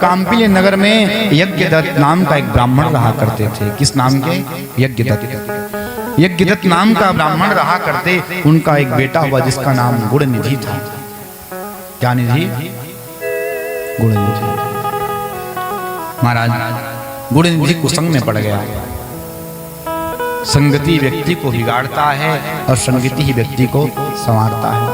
काम्पिल्य नगर में यज्ञदत्त नाम का एक ब्राह्मण रहा करते थे। किस नाम के? यज्ञदत्त। यज्ञदत्त नाम का ब्राह्मण रहा करते। उनका एक बेटा हुआ जिसका नाम गुणनिधि था। क्या निधि? गुणनिधि। महाराज गुणनिधि कुसंग में पड़ गया। संगति व्यक्ति को बिगाड़ता है और संगति ही व्यक्ति को संवारता है।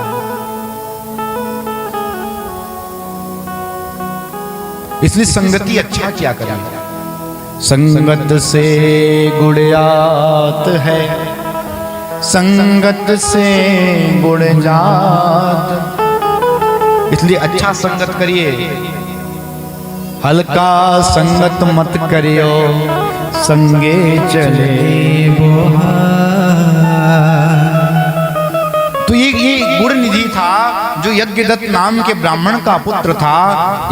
इसलिए संगति अच्छा क्या करें। संगत से गुण-जात है, संगत से गुण-जात। इसलिए अच्छा संगत करिए, हल्का संगत मत करियो, संगे चले बोहा। तो ये गुणनिधि था जो यज्ञदत्त नाम के ब्राह्मण का पुत्र था।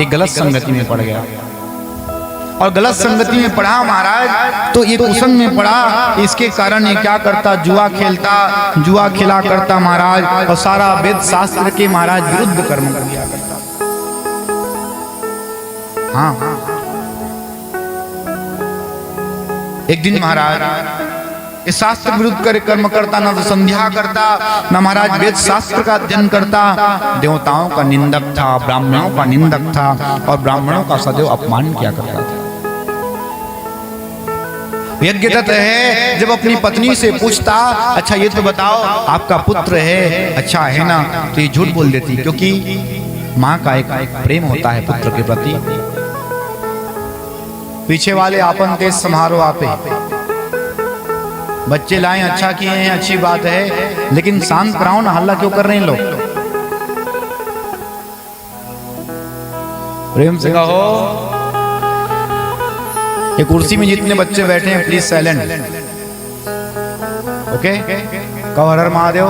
ये गलत संगति में पड़ गया और गलत संगति में पड़ा महाराज, तो ये कुसंग में पड़ा। इसके कारण ये क्या करता? जुआ खेलता, जुआ खेला करता महाराज, और सारा वेद शास्त्र के महाराज विरुद्ध कर्म कर दिया करता। हाँ, एक दिन महाराज इस शास्त्र विरुद्ध कर कर्म करता, ना तो संध्या करता, ना महाराज वेद शास्त्र का अध्ययन करता। देवताओं का निंदक था, ब्राह्मणों का निंदक था और ब्राह्मणों का सदैव अपमान किया करता था। यज्ञदत्त है जब अपनी पत्नी से पूछता, अच्छा ये तो बताओ आपका पुत्र है, अच्छा है ना, तो ये झूठ बोल देती, क्योंकि माँ का एक प्रेम होता है पुत्र के प्रति। पीछे वाले आपन तेज समारो आपे, बच्चे लाएं अच्छा किए हैं, अच्छी बात है, लेकिन शांत कराओ ना, हल्ला क्यों कर रहे हैं लोग? प्रेम से कहो। ये कुर्सी में जितने बच्चे बैठे हैं प्लीज साइलेंट। ओके, कहो हर हर महादेव।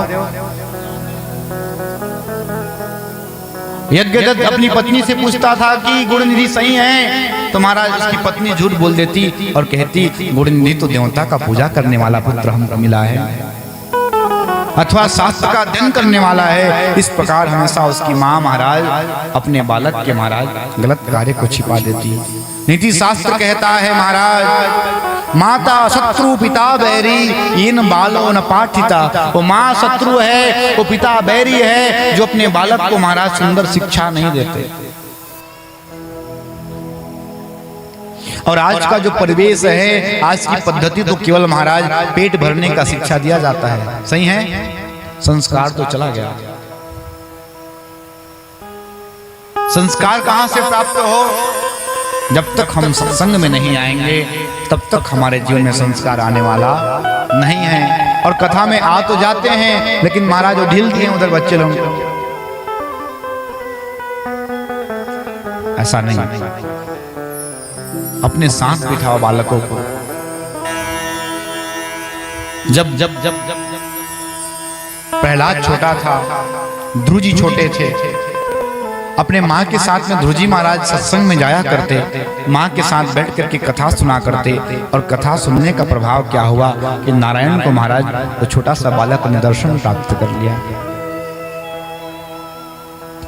यज्ञदत्त अपनी पत्नी से पूछता था कि गुणनिधि सही है, तो महाराज उसकी पत्नी झूठ बोल देती और कहती गुणनिधि तो देवता का पूजा करने वाला पुत्र हमको मिला है, अथवा शास्त्र का अध्ययन करने वाला है। इस प्रकार हमेशा उसकी माँ महाराज अपने बालक के महाराज गलत कार्य को छिपा देती। नीति शास्त्र कहता है महाराज, माता शत्रु पिता बैरी, इन बालों न पाठिता। वो माँ शत्रु है, वो पिता बैरी है, जो अपने बालक को महाराज सुंदर शिक्षा नहीं देते। और आज का जो परिवेश है, आज की पद्धति तो केवल महाराज पेट भरने का शिक्षा दिया जाता है। सही है? संस्कार तो चला गया। संस्कार कहां से प्राप्त हो? जब तक हम सत्संग में नहीं आएंगे तब तक हमारे जीवन में संस्कार आने वाला नहीं है। और कथा में आ तो जाते हैं, लेकिन महाराज वो ढील दिए उधर बच्चे लोग। ऐसा नहीं, अपने साथ बिठाओ बालकों को। जब जब जब जब प्रहलाद छोटा था, ध्रुव जी छोटे थे, अपने माँ के साथ में ध्रुव जी महाराज सत्संग में जाया करते, माँ के साथ बैठ करके कथा सुना करते। और कथा सुनने का प्रभाव क्या हुआ कि नारायण को महाराज वो छोटा सा बालक ने दर्शन प्राप्त कर लिया।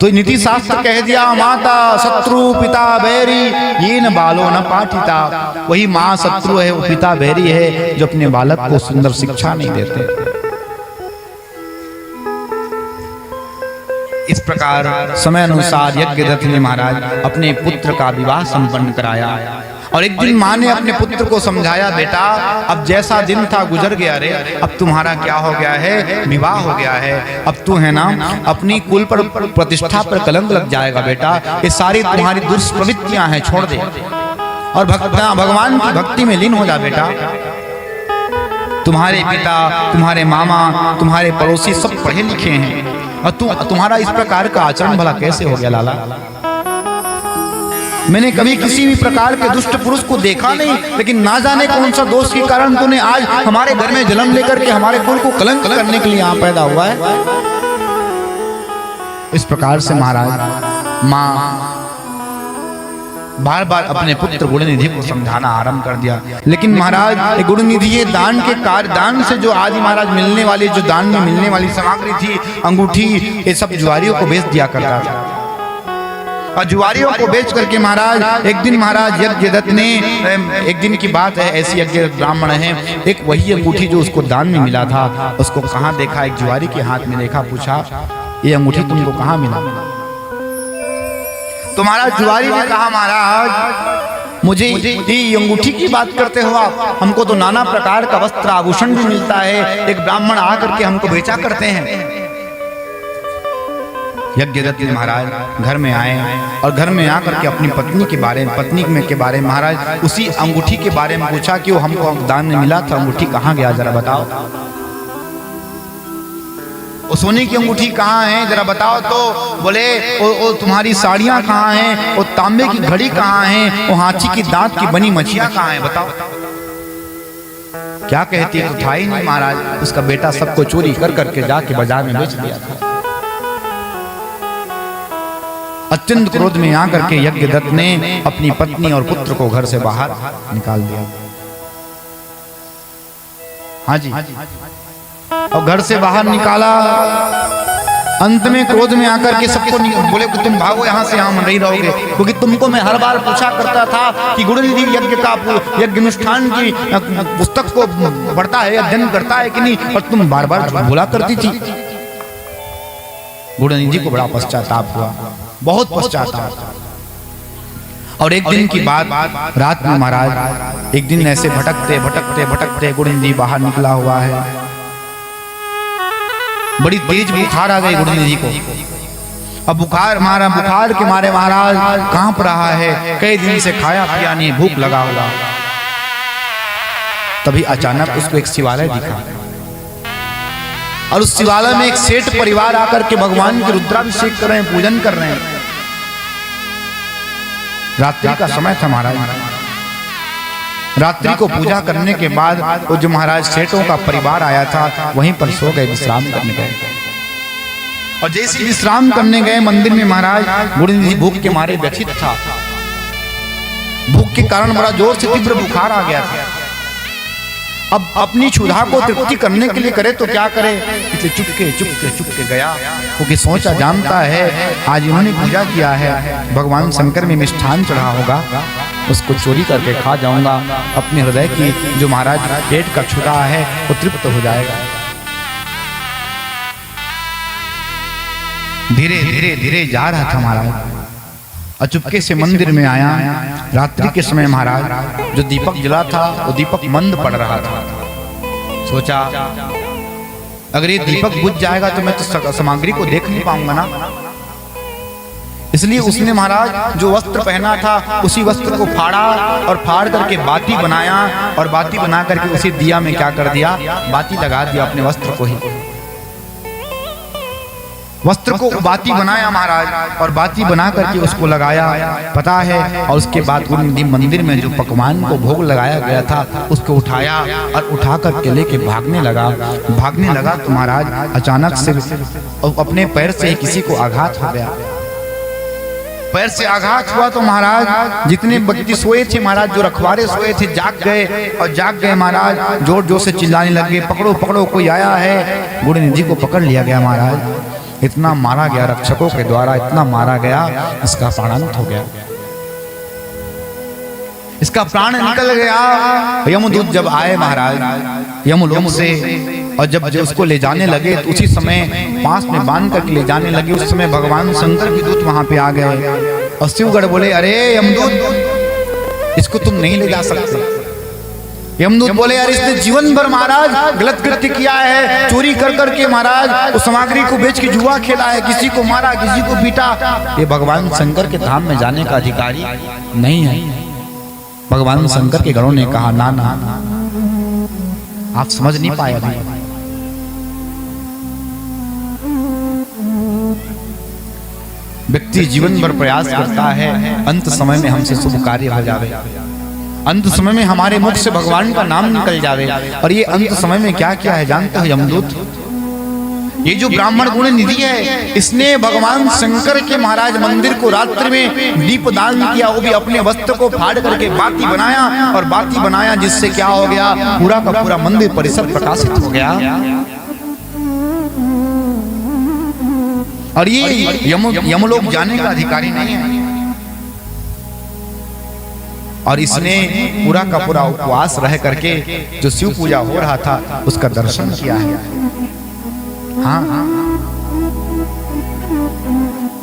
तो नीति शास्त्र कह दिया, माता शत्रु पिता बैरी, ये न बालो न पाठिता। वही माँ शत्रु है, वो पिता बैरी है, जो अपने बालक को सुंदर शिक्षा नहीं देते। इस प्रकार समय अनुसार यज्ञदत्त ने महाराज अपने पुत्र का विवाह संपन्न कराया। और एक दिन माँ ने अपने पुत्र को समझाया, बेटा अब जैसा दिन था गुजर गया रे, अब तुम्हारा क्या हो गया है? विवाह हो गया है। अब तू है ना अपनी कुल पर प्रतिष्ठा पर कलंक लग जाएगा बेटा। ये सारी तुम्हारी दुष्प्रवृत्तियां हैं, छोड़ दे और भगवान की भक्ति में लीन हो जा बेटा। तुम्हारे पिता, तुम्हारे मामा, तुम्हारे पड़ोसी सब पढ़े लिखे हैं, और तुम्हारा इस प्रकार का आचरण भला कैसे हो गया लाला? मैंने कभी किसी भी प्रकार के दुष्ट पुरुष को देखा नहीं, लेकिन ना जाने कौन सा दोष के कारण तूने आज हमारे घर में जन्म लेकर के हमारे कुल को कलंक करने के लिए यहाँ पैदा हुआ है। इस प्रकार से महाराज माँ बार बार अपने पुत्र गुणनिधि को समझाना आरंभ कर दिया। लेकिन महाराज गुणनिधि ये दान के कार्य, दान से जो आदि महाराज मिलने वाली, जो दान में मिलने वाली सामग्री थी, अंगूठी, ये सब जुआरियों को बेच दिया करता था। और जुआरियों को बेच करके महाराज एक दिन महाराज यज्ञदत्त ने, एक दिन की बात है, ऐसी यज्ञ ब्राह्मण है, एक वही अंगूठी जो उसको दान में मिला था, उसको कहाँ देखा, एक जुआरी के हाथ में देखा, पूछा ये अंगूठी तुमको कहाँ मिला? तो महाराज जुआरी ने कहा महाराज मुझे ये अंगूठी की बात करते हो आप, हमको तो नाना प्रकार का वस्त्र आभूषण भी मिलता है, एक ब्राह्मण आकर के हमको बेचा करते हैं। यज्ञदत्त महाराज घर में आए और घर में आकर के अपनी पत्नी के बारे में महाराज उसी अंगूठी के बारे में पूछा कि वो हमको दान में मिला था, अंगूठी कहाँ गया जरा बताओ, वो सोने की अंगूठी कहाँ है जरा बताओ। तो बोले वो तुम्हारी साड़ियाँ कहाँ हैं, वो तांबे की घड़ी कहाँ है, वो हाथी की दांत की बनी मछलियाँ कहाँ है बताओ। क्या कहती है, तो था ही नहीं महाराज, उसका बेटा सबको चोरी कर करके जाके बाजार में बेच दिया था। अत्यंत क्रोध में आकर के यज्ञदत्त ने अपनी पत्नी और पुत्र को घर से बाहर निकाल दिया। हाँ जी, और घर से बाहर निकाला, अंत में क्रोध में आकर के सबको बोले कि तुम भागो यहाँ से, यहाँ नहीं रहोगे, क्योंकि तुमको मैं हर बार पूछा करता था कि गुरुनिधि यज्ञ अनुष्ठान की पुस्तक को पढ़ता है, अध्ययन करता है कि नहीं, और तुम बार बार बोला करती थी। गुरुनिधि को बड़ा पश्चाताप हुआ, बहुत पश्चाताप। और एक दिन की बात, रात में महाराज एक दिन ऐसे भटकते गुरुनिधि बाहर निकला हुआ है, बड़ी तेज बुखार आ गई गुरुनिधि को। अब बुखार के मारे महाराज कांप रहा है, कई दिन से खाया पिया नहीं, भूख लगा हुआ। तभी अचानक उसको एक शिवालय दिखा, और उस शिवालय में एक सेठ परिवार आकर के भगवान के रुद्राभिषेक कर रहे हैं, पूजन कर रहे हैं। रात्रि का समय था महाराज, रात्रि को पूजा करने के बाद वो जो महाराज सेठों का परिवार आया था वहीं पर सो गए, विश्राम करने गए। और जैसे विश्राम करने गए मंदिर में महाराज गुरुनिधि भूख के मारे व्यथित था, भूख के कारण बड़ा जोर से तीव्र बुखार आ गया था। अब अपनी क्षुधा को तृप्ति करने के लिए करे तो क्या करे, इसलिए चुपके गया, क्योंकि सोचा जानता है आज इन्होंने पूजा किया है, भगवान शंकर में मिष्ठान चढ़ा होगा, उसको चोरी करके खा जाऊंगा, अपने हृदय की जो महाराज पेट का क्षुधा है वो तृप्त हो जाएगा। धीरे धीरे जा रहा था महाराज, और चुपके से मंदिर में आया। रात्रि के समय महाराज जो दीपक जला था वो दीपक मंद पड़ रहा था। सोचा अगर ये दीपक बुझ जाएगा तो मैं तो सामग्री को देख नहीं पाऊंगा ना, इसलिए उसने महाराज जो वस्त्र पहना था उसी वस्त्र को फाड़ा और फाड़ करके बाती बनाया, और बाती बना करके उसी दिया में क्या कर दिया, बाती लगा दिया अपने वस्त्र को ही। वस्त्र को बाती बनाया महाराज, और बाती बना करके उसको लगाया, पता है। और उसके बाद गुरुनिधि मंदिर में जो पकवान को भोग लगाया गया था उसको उठाया और उठा करके लेके भागने लगा तो महाराज अचानक से अपने पैर से किसी को आघात हो गया। पैर से आघात हुआ तो महाराज जितने व्यक्ति सोए थे महाराज, जो रखवारे सोए थे, जाग गए महाराज, जोर जोर से चिल्लाने लगे, पकड़ो पकड़ो कोई आया है। गुरुनिधि को पकड़ लिया गया महाराज, इतना मारा गया रक्षकों के द्वारा, इतना मारा गया, इसका प्राणांत हो गया, इसका प्राण निकल गया। यमदूत जब आए महाराज यमलोक से, और जब उसको ले जाने लगे तो उसी समय पास में बांध करके ले जाने लगे, उस समय भगवान शंकर के दूत वहां पे आ गए, और शिवगढ़ बोले अरे यमदूत इसको तुम नहीं ले जा सकते। यमदूत बोले यार इसने जीवन भर महाराज गलत कृत्य किया है, चोरी कर करके महाराज उस सामग्री को बेच के जुआ खेला है, किसी को मारा, किसी को पीटा, ये भगवान शंकर के धाम में जाने का अधिकारी नहीं है। भगवान शंकर के गणों ने कहा ना ना, आप समझ नहीं पाए अभी। व्यक्ति जीवन भर प्रयास करता है, अंत समय में हमसे शुभ कार्य हो जावे, अंत समय में हमारे मुख से भगवान का नाम निकल जावे। और ये अंत समय में क्या क्या है जानते हो यमदूत, ये जो ब्राह्मण गुरुनिधि है इसने भगवान शंकर के महाराज मंदिर को रात्रि में दीप दान किया, वो भी अपने वस्त्र को फाड़ करके बाती बनाया, और बाती बनाया जिससे क्या हो गया, पूरा का पूरा मंदिर परिसर प्रकाशित हो गया। और ये यमलोक जाने का अधिकारी नहीं है। और इसने पूरा का पूरा उपवास रह करके जो शिव पूजा हो रहा था उसका दर्शन किया है। हाँ,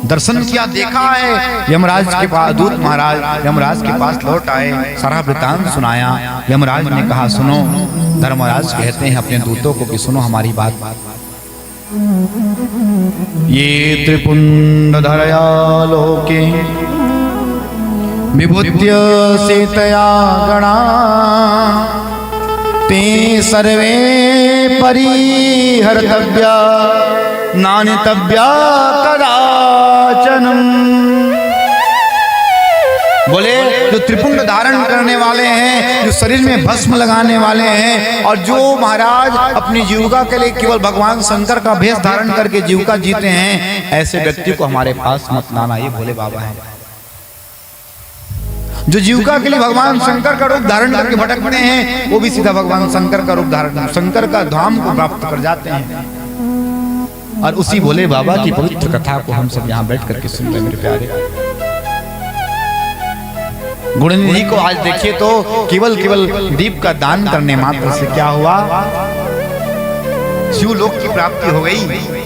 दर्शन किया, देखा है। यमराज के पास दूत महाराज यमराज के पास लौट आए, सारा वृतांत सुनाया। यमराज ने कहा सुनो, धर्मराज कहते हैं अपने दूतों को कि सुनो हमारी बात। ये त्रिपुंडधरया लोके विभूत्य सीतया गणा ते सर्वे परिहर्तव्या नानितव्या कदाचनम। बोले जो त्रिपुंड धारण करने वाले हैं, जो शरीर में भस्म लगाने वाले हैं, और जो महाराज अपनी जीविका के लिए केवल भगवान शंकर का भेष धारण करके जीविका जीते हैं, ऐसे व्यक्ति को हमारे पास मत लाना। ये भोले बाबा हैं जो जीविका के लिए भगवान शंकर का रूप धारण करके भटकते हैं, वो भी सीधा भगवान शंकर का रूप धारण शंकर का धाम को प्राप्त कर जाते हैं। और उसी भोले बाबा की पवित्र कथा को हम सब यहाँ बैठ करके सुन रहे मेरे प्यारे। गुणनिधि को आज देखिए तो केवल दीप का दान करने मात्र से क्या हुआ, शिवलोक की प्राप्ति हो गई।